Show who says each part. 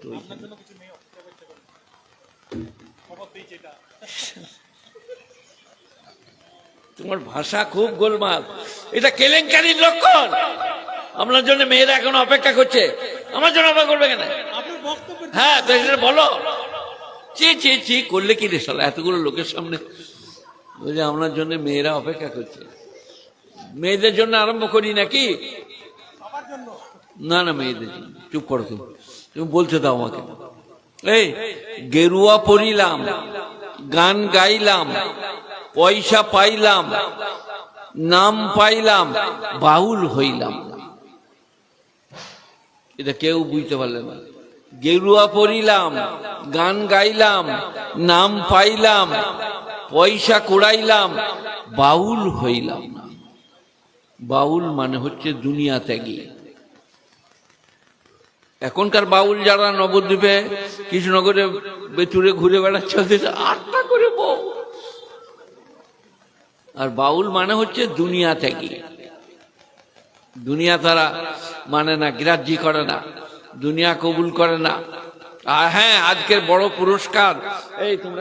Speaker 1: তো তোমার ভাষা খুব গোলমাল, এটা কেলেঙ্কারির লক্ষণ। আপনার জন্য মেয়েরা এখন অপেক্ষা করছে, আমার জন্য অপেক্ষা করবে কেন? হ্যাঁ তো সেটা বলো, চি করলে কি রে শালা, এতগুলো লোকের সামনে বলছে আপনার জন্য মেয়েরা অপেক্ষা করছে। মেয়েদের জন্য আরম্ভ করি নাকি? না না, মেয়েদের জন্য। চুপ করো, তুমি বলতে দাও আমাকে। এই গেরুয়া পরিলাম, গান গাইলাম, পয়সা পাইলাম, নাম পাইলাম, বাউল হইলাম। এটা কেউ বুঝতে পারলে না। গেরুয়া পরিলাম, গান গাইলাম, নাম পাইলাম, পয়সা কুড়াইলাম, বাউল হইলাম না। বাউল মানে হচ্ছে দুনিয়া ত্যাগী। এখনকার বাউল যারা নবদ্বীপে, কৃষ্ণনগরে, বেতুরে ঘুরে বেড়াচ্ছে, আটটা করে বউ। আর বাউল মানে হচ্ছে দুনিয়া ত্যাগী। দুনিয়া তারা মানে না, গ্রাহ্য করে না, দুনিয়া কবুল করে না। আর হ্যাঁ, আজকের বড় পুরস্কার, এই তোমরা